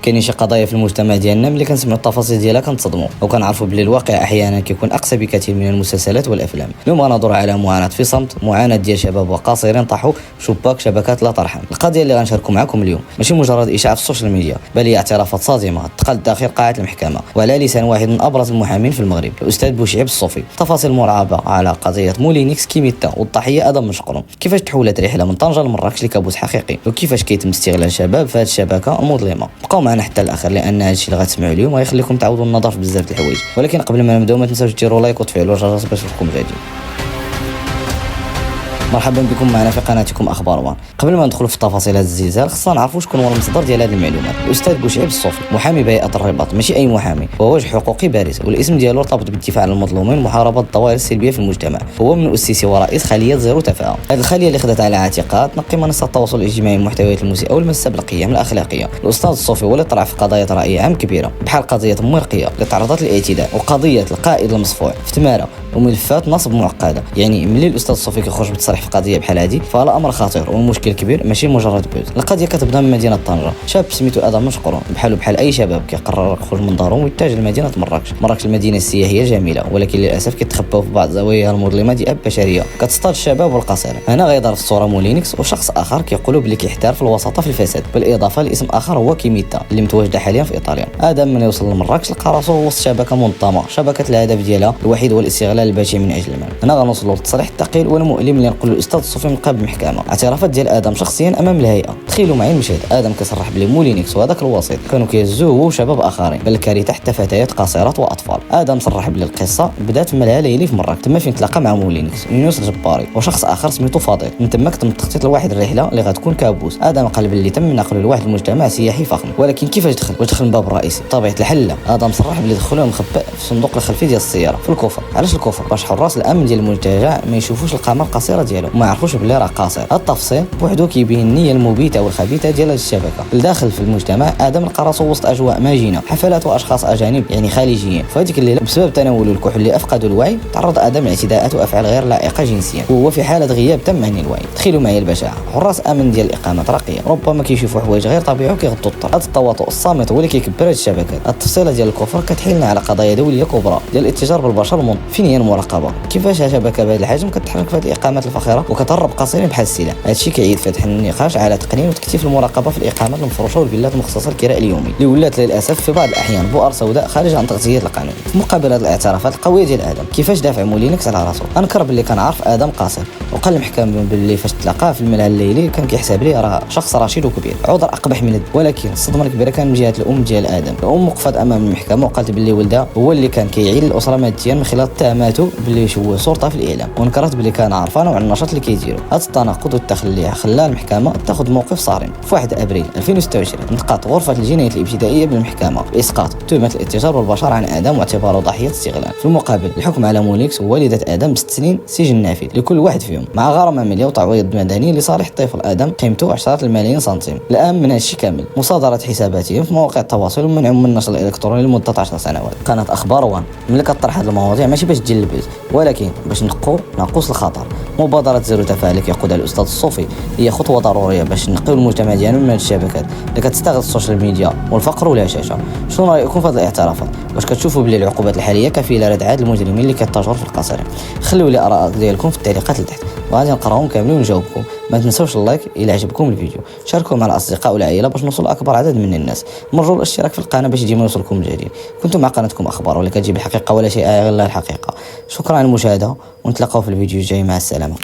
كاينين شي قضايا في المجتمع ديالنا ملي كنسمعوا التفاصيل ديالها كنتصدموا وكنعرفوا بلي الواقع احيانا كيكون اقسى بكثير من المسلسلات والافلام. اليوم غنهضروا على معاناه في صمت، معاناه ديال شباب وقاصرين طاحوا شباك شبكات لا ترحم. القضيه اللي غنشاركوا معكم اليوم ماشي مجرد اشاعه في السوشيال ميديا، بل هي اعترافات صادمه تقلت داخل قاعه المحكمه وعلى لسان واحد من ابرز المحامين في المغرب، الاستاذ بوشعيب الصوفي. تفاصيل مرعبه على قضيه مولينيكس كيميتا والضحيه ادم مشقرون، كيفاش تحولت رحله من طنجه لمراكش لكابوس حقيقي، وكيفاش كيتم استغلال الشباب في هذه الشبكه المظلمه. بقاو معنا حتى الاخر لان هذا الشيء اللي غتسمعوا اليوم غيخليكم تعاودوا النظر في بزاف د الحوايج. ولكن قبل ما نبداو ما تنساوش ديروا لايك وتفعلوا الجرس باش يوصلكم الفيديو. مرحبا بكم معنا في قناتكم اخبار وان. قبل ما ندخلوا في تفاصيل هذا الزلزال خصنا نعرفوا شكون هو المصدر ديال هذه المعلومات. الاستاذ بوشعيب الصوفي محامي بهيئه الرباط، ماشي اي محامي، هو وجه حقوقي بارز والاسم ديالو مرتبط بالدفاع عن المظلومين ومحاربه الظواهر السلبيه في المجتمع. هو من مؤسسي ورئيس خليه زيرو تفاهم. هذه الخليه اللي خدت على عاتقها تنقي منصات التواصل الاجتماعي المحتويات المسيئه والمسه بالقيم الاخلاقيه. الاستاذ الصوفي هو اللي طلع في قضايا راي عام كبيره بحال قضيه مرقيه اللي تعرضت للاعتداء وقضيه القائد المصفوع في تماره وملفات نصب معقده. يعني ملي الاستاذ الصوفي كيخرج بتصريح في قضيه بحال هذه فهذا امر خطير والمشكل كبير ماشي مجرد بوز. القضيه كتبدا من مدينه طنجه، شاب سميتو ادم مشقرون بحال اي شباب كيقرر يخرج من دارهم ويتجه لمدينه مراكش. المدينه السياحيه جميله ولكن للاسف كيتخباو في بعض زواياها المظلمه ديال بشريه كتصطاد الشباب والقصير. هنا غيظهر في الصوره مولينيكس وشخص اخر كيقولوا بلي كيحترف الوساطه في الفساد، بالاضافه لاسم اخر هو كيميتا اللي متواجده حاليا في ايطاليا. ادم من يوصل لمراكش لقى راسو وسط شبكه منظمه، شبكه الهدف ديالها الوحيد هو الاستغلال البشع من اجل المال. هنا غنوصلوا للتصريح الثقيل والمؤلم اللي نقول الاستاذ الصوفي من قبل المحكمه. اعترافات ديال ادم شخصيا امام الهيئه. تخيلوا معي المشهد، ادم كيصرح بلي مولينيكس وهذاك الوسيط كانوا كيهزوه هو وشباب اخرين، بل الكارثه حتى فتيات قاصرات واطفال. ادم صرح بلي القصه بدات من لها ليلي في مراكش، تما فين تلاقى مع مولينيكس يونس الجباري وشخص اخر سميتو فاضل. من تما تم التخطيط لواحد الرحله اللي غتكون كابوس. ادم قال بلي تم نقله لواحد المجتمع سياحي فخم، ولكن كيفاش دخل من الباب الرئيسي؟ طبيعه الحل ادم صرح بلي دخلوه مخبأ في صندوق الخلفي ديال السياره في الكفر. علاش الكفر؟ باش حراس الامن ديال المنتجع ما يشوفوش القامه القصيره ديالو وما يعرفوش بلي راه قاصر. هذا التفصيل بوحدو كيبين النيه المبيته والخبيثه ديال هذه الشبكه. لداخل في المجتمع ادم لقى راسو وسط اجواء ماجنه، حفلات واشخاص اجانب يعني خارجيين. في هذيك الليله بسبب تناول الكحول اللي افقدوا الوعي تعرض ادم لاعتداءات وافعال غير لائقه جنسيا وهو في حاله غياب تام عن الوعي. تخيلوا معي البشاعه، حراس امن ديال الاقامات راقيه ربما كيشوفوا حوايج غير طبيعيه وكيغضوا الطر. هذا التواطؤ الصامت هو اللي كيكبر هذه الشبكات. التفصيله ديال الكفر كتحيلنا على قضايا دوليه كبرى ديال الاتجار بالبشر. فين هي المراقبه؟ كيفاش شبكه بهذا الحجم كتحرك في هذه الاقامات الفاخره وكتهرب قاصرين بحال السلاح؟ هذا الشيء كيعيد فتح النقاش على تقنين وتكثيف المراقبه في الاقامات المفروشه والفيلات المخصصه للكراء اليومي اللي ولات للاسف في بعض الاحيان بؤر سوداء خارج عن تغطيه القانون. في مقابل هذه الاعترافات القويه ديال ادم كيفاش دافع مولينيكس على راسو؟ انكر باللي كان عارف ادم قاصر وقال المحكمه باللي فاش تلاقاه في الملعب الليلي كان كيحسب ليه راه شخص رشيد وكبير، عذر اقبح من ولكن الصدمه الكبيره كان من جهه الام ديال ادم. الام وقفت امام المحكمه وقالت باللي ولدها هو اللي كان كيعين الاسره ماديا من خلال اتهاماته باللي هو سلطه في الاعلام، وانكرت باللي كان عارفان وعلى النشاط اللي كيديروا. هذا التناقض والتخلي خلى المحكمه تاخذ موقف صارم. في 1 ابريل 2026 نقاط غرفه الجنايات الابتدائيه بالمحكمه باسقاط تهمه الاتجار بالبشر عن ادم واعتباره ضحيه استغلال. في المقابل الحكم على مولينيكس ووالده ادم ب6 سنين سجن نافذ لكل واحد فيهم مع غرامه ماليه وتعويض مدني لصالح الطفل ادم قيمته 10 الملايين سنتيم. الان من هذا الشيء كامل مصادره حساباتهم في مواقع التواصل ومنعهم من النشر الالكتروني لمده 10 سنوات. قناه اخبار وان ملي كطرح هذه المواضيع ماشي باش تجلب ولكن باش نقص الخطر. مبادره زيرو تفاعل اللي كيقودها الاستاذ الصوفي هي خطوه ضروريه باش نقيو المجتمع ديالنا من هذه الشبكات اللي كتستغل السوشيال ميديا والفقر والهشاشه. شنو رايكم في هذه الاعترافات؟ واش كتشوفوا بلي العقوبات الحاليه كفيله لردع المجرمين اللي كيتاجروا في القصرين؟ خليوا لي اراء ديالكم في التعليقات لتحت وغادي نقراهم كاملين ونجاوبكم. ما تنسوش اللايك الى عجبكم الفيديو، شاركوا مع الاصدقاء والعائله باش نوصل لاكبر عدد من الناس. مرجو الاشتراك في القناه باش ديما يوصلكم الجديد. كنتم مع قناتكم اخبار واللي كتجيب الحقيقه ولا شيء غير الحقيقه. شكرا على المشاهده ونتلاقاو في الفيديو الجاي. مع السلامه.